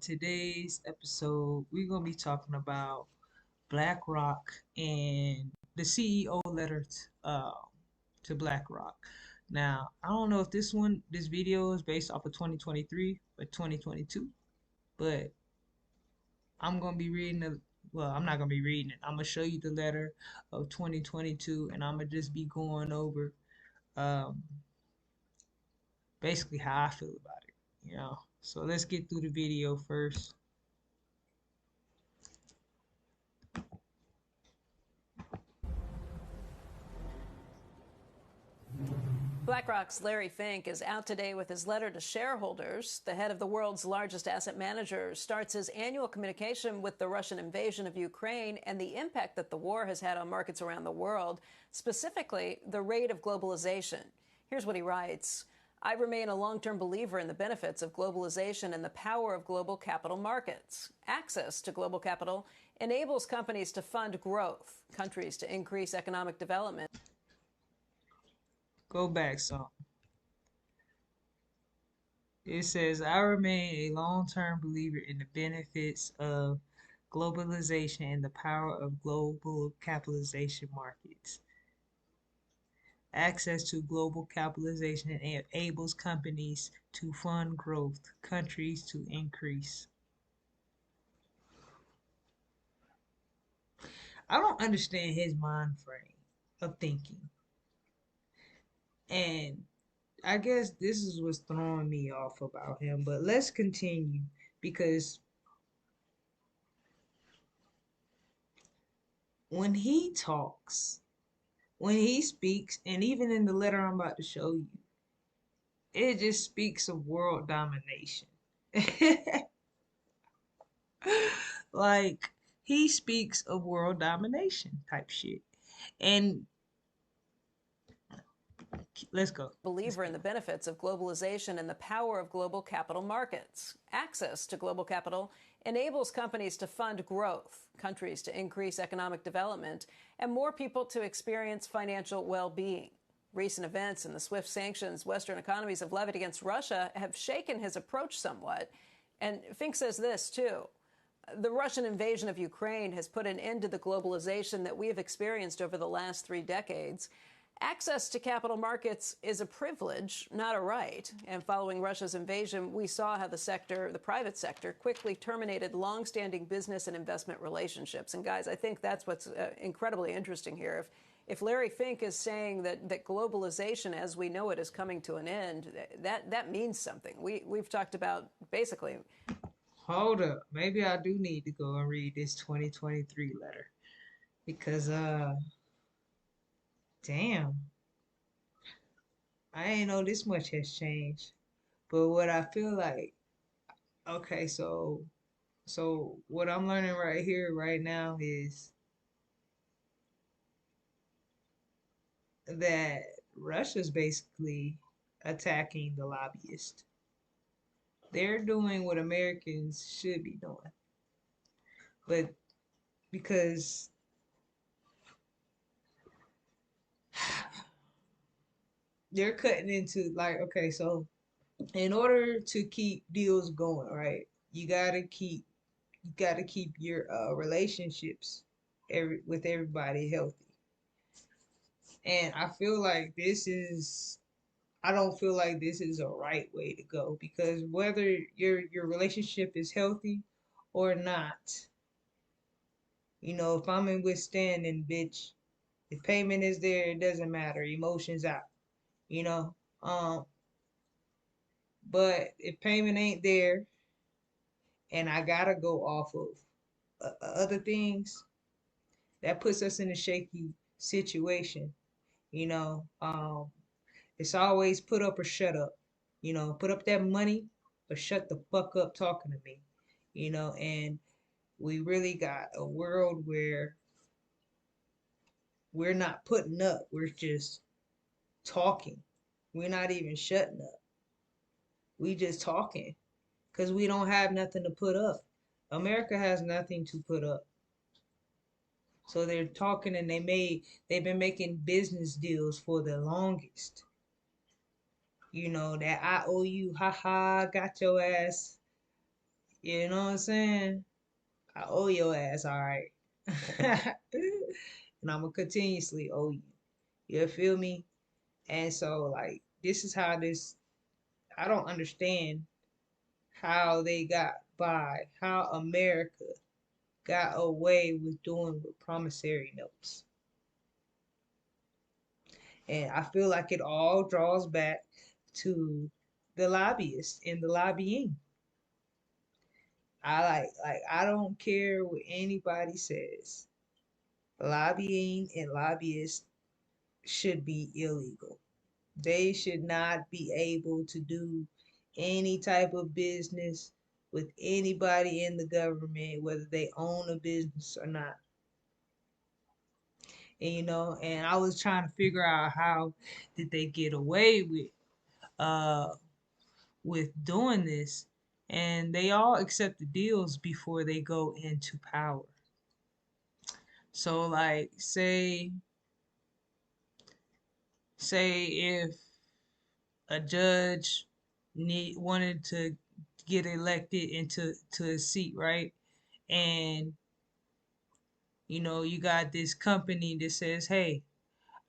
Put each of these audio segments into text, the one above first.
today's episode, we're going to be talking about BlackRock and the CEO letter to BlackRock. Now, I don't know if this video is based off of 2023 or 2022, but I'm going to be I'm not going to be reading it. I'm going to show you the letter of 2022, and I'm going to just be going over um, basically how I feel about it. So let's get through the video first. BlackRock's Larry Fink is out today with his letter to shareholders. The head of the world's largest asset manager starts his annual communication with the Russian invasion of Ukraine and the impact that the war has had on markets around the world, specifically the rate of globalization. Here's what he writes. I remain a long-term believer in the benefits of globalization and the power of global capital markets. Access to global capital enables companies to fund growth, countries to increase economic development. Go back some. It says, I remain a long-term believer in the benefits of globalization and the power of global capitalization markets. Access to global capitalization enables companies to fund growth, countries to increase. I don't understand his mind frame of thinking. And I guess this is what's throwing me off about him, but let's continue because when he talks, when he speaks, and even in the letter I'm about to show you, it just speaks of world domination. Like, he speaks of world domination type shit. And let's go. Believer in the benefits of globalization and the power of global capital markets. Access to global capital enables companies to fund growth, countries to increase economic development, and more people to experience financial well-being. Recent events and the swift sanctions Western economies have levied against Russia have shaken his approach somewhat. And Fink says this, too. The Russian invasion of Ukraine has put an end to the globalization that we have experienced over the last 3 decades. Access to capital markets is a privilege, not a right. And following Russia's invasion, we saw how the private sector, quickly terminated longstanding business and investment relationships. And guys, I think that's what's incredibly interesting here. If Larry Fink is saying that globalization as we know it is coming to an end, that means something. We've talked about basically. Hold up. Maybe I do need to go and read this 2023 letter because damn, I ain't know this much has changed. But what I feel like, okay, so what I'm learning right here, right now is that Russia's basically attacking the lobbyists. They're doing what Americans should be doing. But because they're cutting into like, okay, so in order to keep deals going, right, you gotta keep your relationships with everybody healthy. And I don't feel like this is a right way to go because whether your relationship is healthy or not, if I'm in withstanding, bitch, if payment is there, it doesn't matter. Emotions out, you know. Um, but if payment ain't there and I gotta go off of other things, that puts us in a shaky situation. You know, it's always put up or shut up. Put up that money or shut the fuck up talking to me. And we really got a world where we're not putting up, we're just talking. We're not even shutting up. We just talking because we don't have nothing to put up. America has nothing to put up. So they're talking and they've been making business deals for the longest. That I owe you, haha, got your ass. You know what I'm saying? I owe your ass, all right. And I'm gonna continuously owe you. You feel me? And so, like, this is how this, I don't understand how they got by, how America got away with doing with promissory notes. And I feel like it all draws back to the lobbyists and the lobbying. I don't care what anybody says. Lobbying and lobbyists should be illegal. They should not be able to do any type of business with anybody in the government, whether they own a business or not. And and I was trying to figure out how did they get away uh with doing this, and they all accept the deals before they go into power. So like say if a judge wanted to get elected into a seat, right? And you got this company that says, "Hey,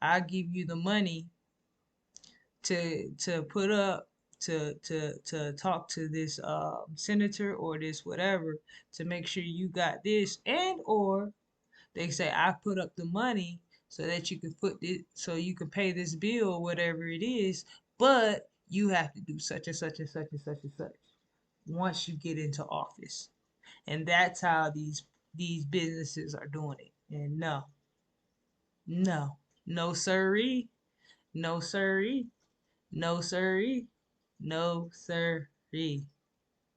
I'll give you the money to put up to talk to this senator or this whatever to make sure you got this, and or they say I put up the money so that you can put this so you can pay this bill or whatever it is, but you have to do such and such and such and such and such once you get into office." And that's how these businesses are doing it. And no, no, no siree, no siree, no siree, no siree,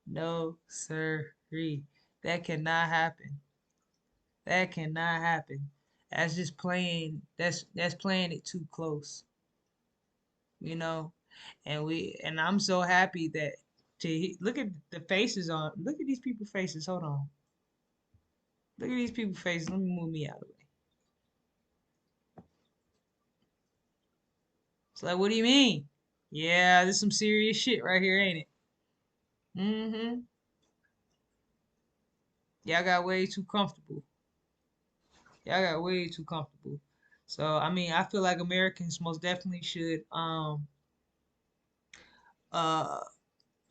no siree. That cannot happen. That cannot happen. That's just playing. That's playing it too close, you know. And I'm so happy that look at the faces on. Look at these people's faces. Hold on. Look at these people's faces. Let me move me out of the way. It's like, what do you mean? Yeah, this is some serious shit right here, ain't it? Mm-hmm. Y'all got way too comfortable. Y'all got way too comfortable. So I mean, I feel like Americans most definitely should uh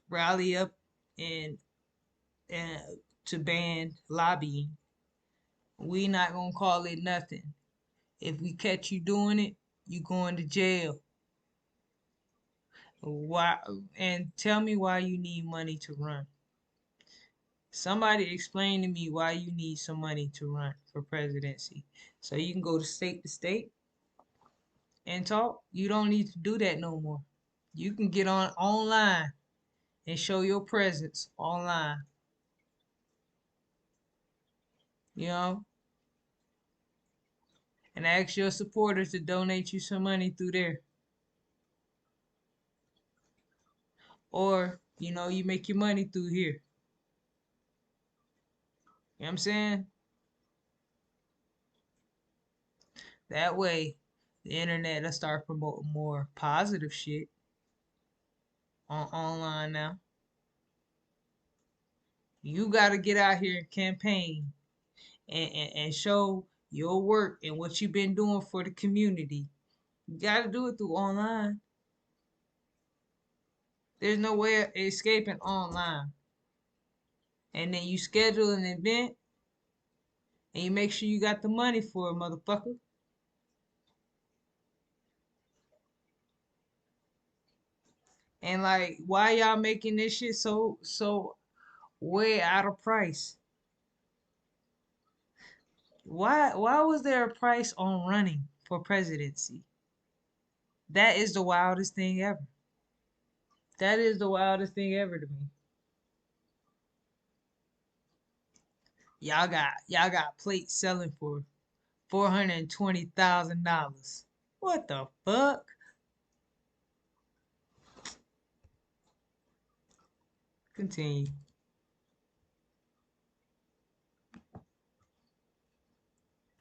rally up and and to ban lobbying. We not gonna call it nothing. If we catch you doing it, you going to jail. Why? And tell me why you need money to run. Somebody explain to me why you need some money to run for presidency. So you can go to state and talk. You don't need to do that no more. You can get on online and show your presence online, you know, and ask your supporters to donate you some money through there. Or, you make your money through here. You know what I'm saying? That way, the internet will start promoting more positive shit on online now. You got to get out here and campaign and show your work and what you've been doing for the community. You got to do it through online. There's no way of escaping online. And then you schedule an event and you make sure you got the money for it, motherfucker. And like, why y'all making this shit so way out of price? Why was there a price on running for presidency? That is the wildest thing ever. That is the wildest thing ever to me. Y'all got plates selling for $420,000. What the fuck? Continue.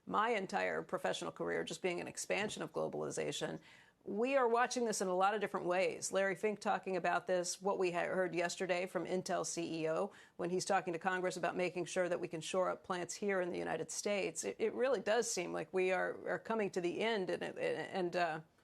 My entire professional career just being an expansion of globalization We are watching this in a lot of different ways. Larry Fink talking about this, what we heard yesterday from Intel CEO when he's talking to Congress about making sure that we can shore up plants here in the United States. It really does seem like we are coming to the end. And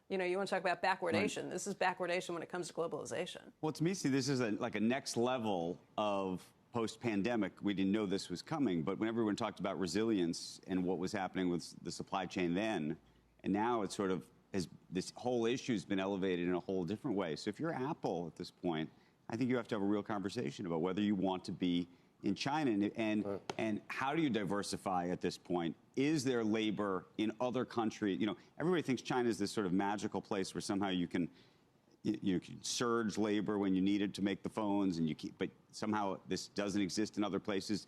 you know, you want to talk about backwardation. Right. This is backwardation when it comes to globalization. Well, to me, see, this is like a next level of post-pandemic. We didn't know this was coming, but when everyone talked about resilience and what was happening with the supply chain then, and now it's sort of, this whole issue has been elevated in a whole different way. So if you're Apple at this point, I think you have to have a real conversation about whether you want to be in China and how do you diversify at this point? Is there labor in other countries? You know, everybody thinks China is this sort of magical place where somehow you can surge labor when you need it to make the phones, and but somehow this doesn't exist in other places.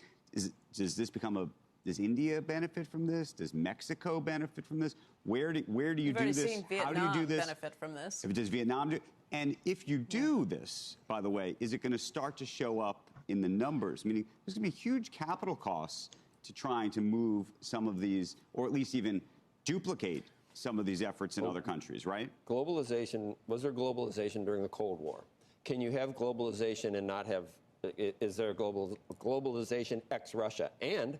Does this become does India benefit from this? Does Mexico benefit from this? Where do you do this? Seen Vietnam How do you do this? Benefit from this? Does Vietnam do? And if you do this, by the way, is it going to start to show up in the numbers? Meaning, there's going to be huge capital costs to trying to move some of these, or at least even duplicate some of these efforts in other countries, right? Globalization, was there globalization during the Cold War? Can you have globalization and not have, is there globalization ex-Russia and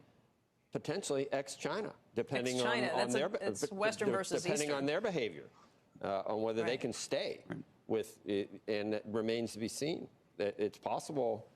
potentially ex-China, depending on their, it's Western versus depending Eastern. On their behavior, on whether they can stay with it, and it remains to be seen. That it's possible.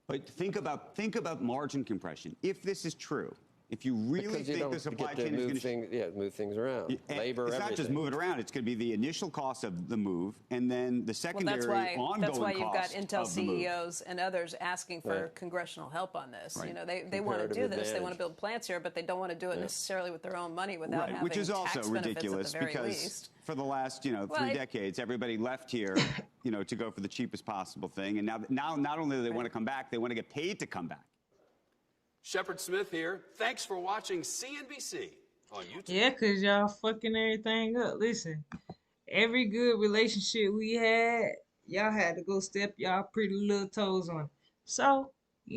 But think about margin compression. If this is true, if you really think the supply chain is going to move things around, labor, it's everything. not just move it around. It's going to be the initial cost of the move, and then the secondary ongoing cost. That's why you've got Intel CEOs and others asking for congressional help on this. Right. You know, they want to do this. They want to build plants here, but they don't want to do it necessarily with their own money without having which is also tax ridiculous benefits at the very because least. For the last 3 decades, everybody left here, to go for the cheapest possible thing, and now not only do they want to come back, they want to get paid to come back. Shepard Smith here. Thanks for watching CNBC on YouTube. Yeah, because y'all fucking everything up. Listen, every good relationship we had, y'all had to go step y'all pretty little toes on it. So, I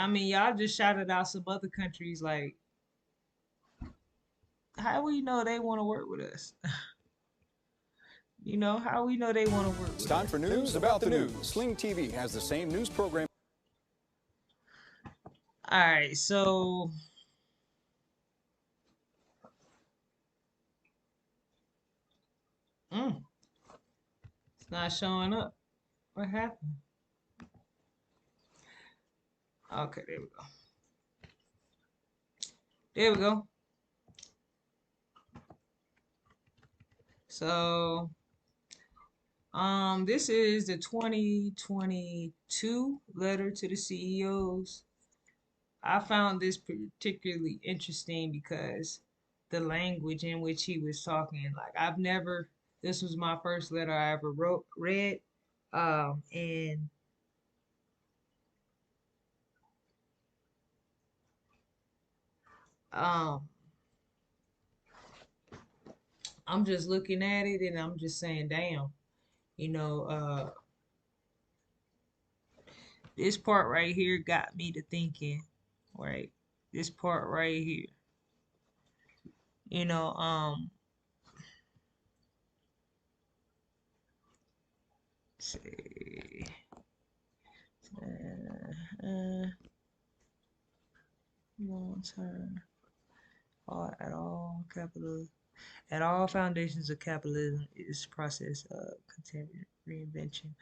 mean, y'all just shouted out some other countries like, how we know they want to work with us? How we know they want to work with us? It's time for news about the news. Sling TV has the same news program. All right, so it's not showing up. What happened? Okay, there we go. There we go. So, this is the 2022 letter to the CEOs. I found this particularly interesting because the language in which he was talking, like this was my first letter I ever read. And I'm just looking at it and I'm just saying, damn, this part right here got me to thinking. Right, this part right here, see, long term, at all foundations of capitalism is process of continuous reinvention.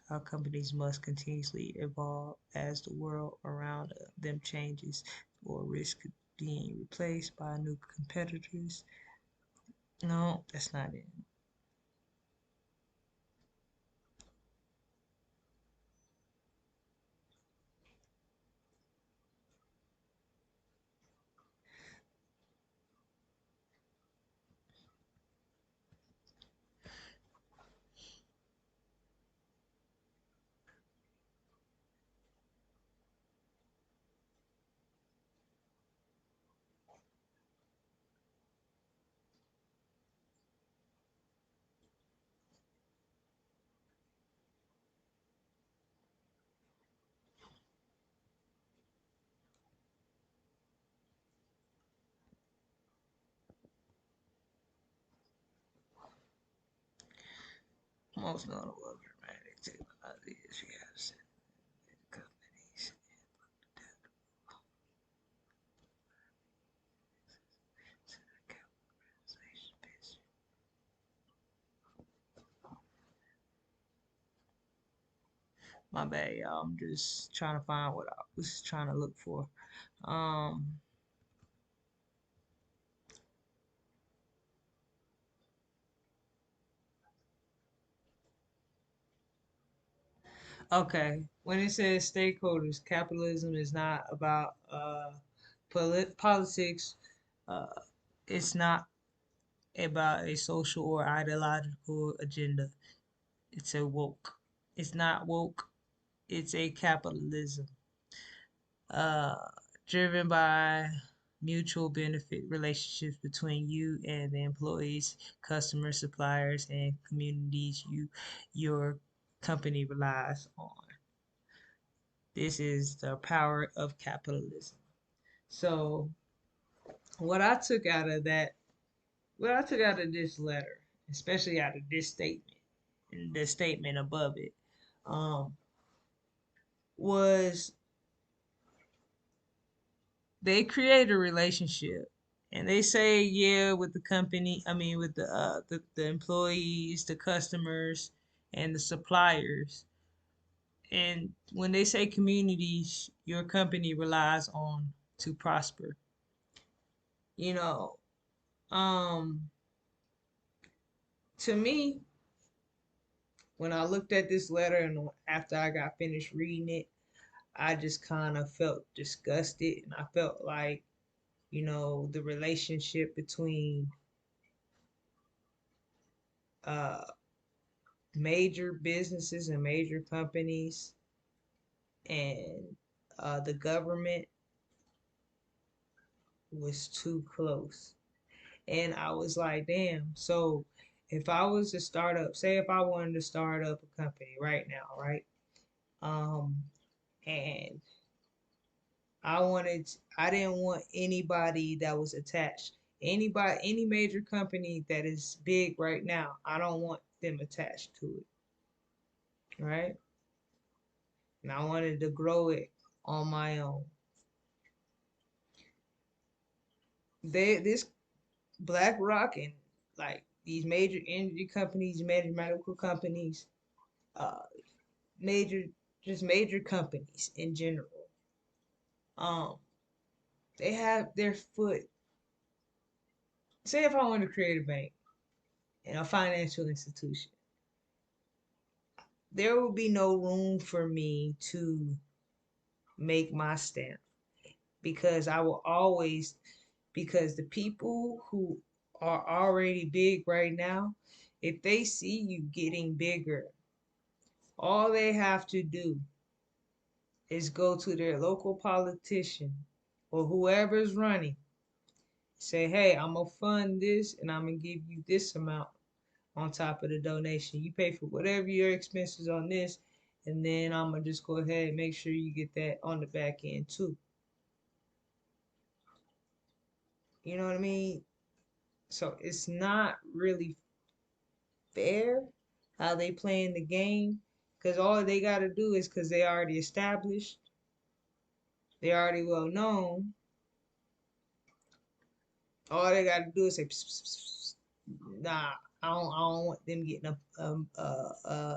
Our companies must continuously evolve as the world around them changes or risk being replaced by new competitors. No, that's not it. Most notable dramatic technologies we have seen in companies. My bad, y'all. I'm just trying to find what I was trying to look for. Um, okay. When it says stakeholders, capitalism is not about politics. Uh, it's not about a social or ideological agenda. It's a woke. It's not woke. It's a capitalism. Uh, driven by mutual benefit relationships between you and the employees, customers, suppliers, and communities your company relies on. This is the power of capitalism. So, what I took out of that, what I took out of this letter, especially out of this statement, and the statement above it, um, was they create a relationship and they say yeah with the company, I mean with the employees, the customers, and the suppliers. And when they say communities your company relies on to prosper, you know, um to me, when I looked at this letter and after I got finished reading it, I just kind of felt disgusted, and I felt like, the relationship between uh major businesses and major companies and the government was too close. And I was like, damn. So if I was to start up, say if I wanted to start up a company right now, right? Um, and I didn't want anybody that was attached. Any major company that is big right now, I don't want them attached to it, right? And I wanted to grow it on my own. This Blackrock and like these major energy companies, major medical companies, uh, major just major companies in general. Um, they have their foot. Say if I wanted to create a bank and a financial institution, there would be no room for me to make my stamp because I will always because the people who are already big right now, if they see you getting bigger, all they have to do is go to their local politician or whoever's running, say, hey, I'm going to fund this and I'm going to give you this amount on top of the donation. You pay for whatever your expenses on this, and then I'm going to just go ahead and make sure you get that on the back end too. You know what I mean? So it's not really fair how they playing the game because all they got to do is because they already established, they already well known. All they got to do is say, pss, pss, pss, pss. Nah, I don't want them getting up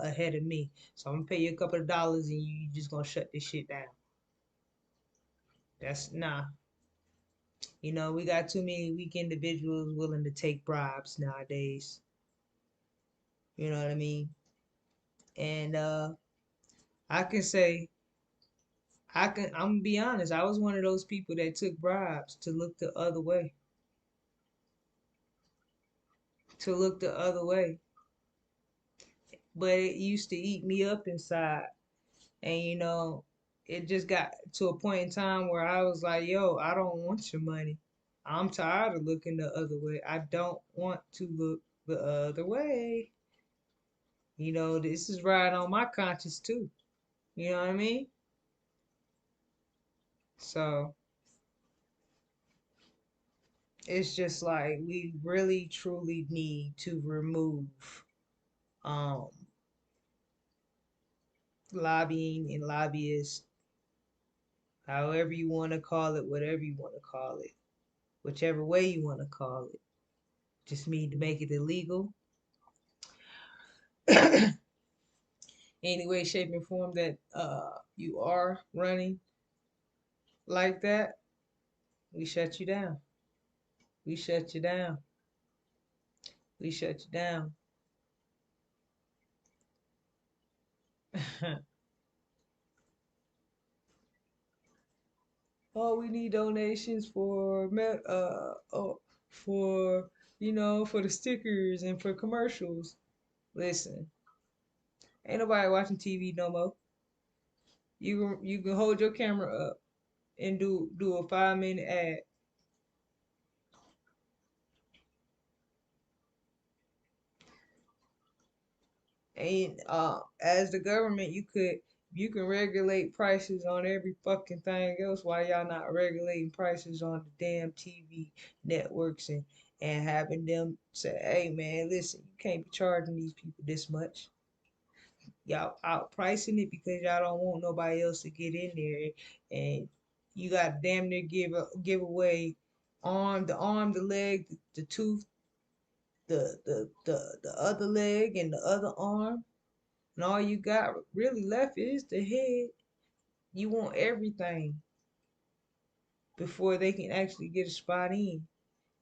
ahead of me. So I'm gonna pay you a couple of dollars and you just gonna shut this shit down. That's nah. We got too many weak individuals willing to take bribes nowadays. You know what I mean? And I can say I'm gonna be honest. I was one of those people that took bribes to look the other way. To look the other way. But it used to eat me up inside. And it just got to a point in time where I was like, yo, I don't want your money. I'm tired of looking the other way. I don't want to look the other way. This is right on my conscience too. You know what I mean? So it's just like we really truly need to remove um lobbying and lobbyists, however you want to call it, whatever you want to call it, whichever way you want to call it. Just mean to make it illegal. Any way, shape, and form that you are running like that, we shut you down. We shut you down. We shut you down. Oh, we need donations for for for the stickers and for commercials. Listen, ain't nobody watching TV no more. You can hold your camera up and do a 5 minute ad. And as the government, you can regulate prices on every fucking thing else. Why y'all not regulating prices on the damn TV networks and having them say, hey man, listen, you can't be charging these people this much. Y'all outpricing it because y'all don't want nobody else to get in there, and you got damn near give away arm, the leg, the tooth, the other leg, and the other arm, and all you got really left is the head. You want everything before they can actually get a spot in,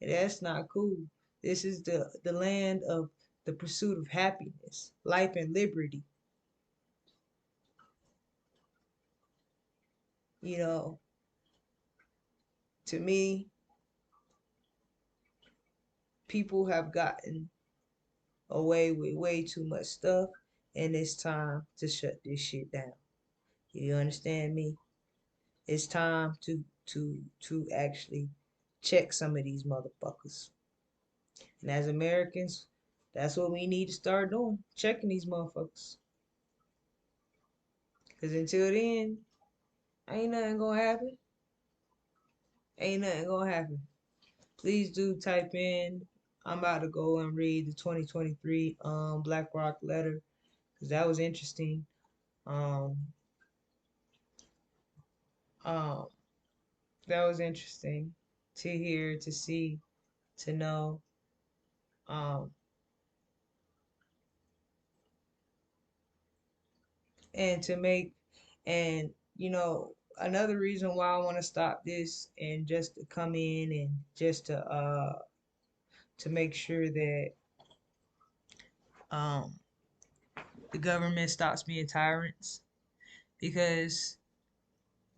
and that's not cool. This is the land of the pursuit of happiness, life, and liberty. You know, to me, people have gotten away with way too much stuff, and it's time to shut this shit down. You understand me? It's time to actually check some of these motherfuckers. And as Americans, that's what we need to start doing, checking these motherfuckers. Cause until then, ain't nothing gonna happen. Ain't nothing gonna happen. Please do type in. I'm about to go and read the 2023 Blackrock letter because that was interesting. Um, um, that was interesting to hear, to see, to know. Um, and to make, and another reason why I want to stop this and just to come in and just to make sure that um the government stops being tyrants, because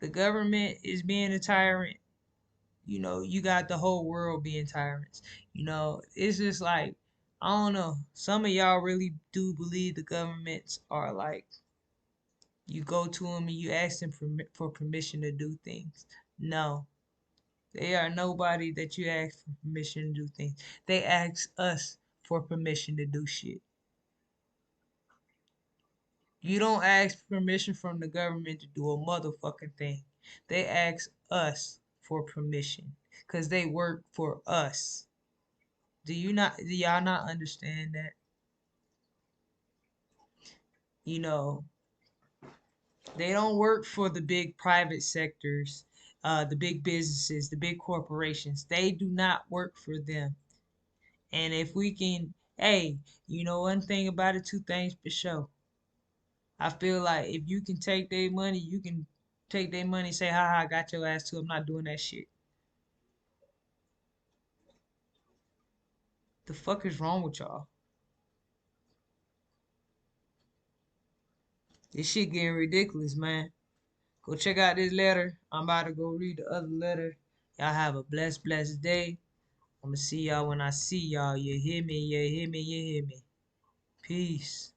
the government is being a tyrant. You got the whole world being tyrants. It's just like, I don't know, some of y'all really do believe the governments are like, you go to them and you ask them for permission to do things. No, they are nobody that you ask for permission to do things. They ask us for permission to do shit. You don't ask permission from the government to do a motherfucking thing. They ask us for permission because they work for us. Do y'all not understand that? You know, they don't work for the big private sectors, the big businesses, the big corporations. They do not work for them. And if we can, hey, one thing about it, two things for sure. I feel like if you can take their money, you can take their money and say, ha ha, I got your ass too. I'm not doing that shit. The fuck is wrong with y'all? This shit getting ridiculous, man. Go check out this letter. I'm about to go read the other letter. Y'all have a blessed day. I'm gonna see y'all when I see y'all. You hear me? You hear me? You hear me? Peace.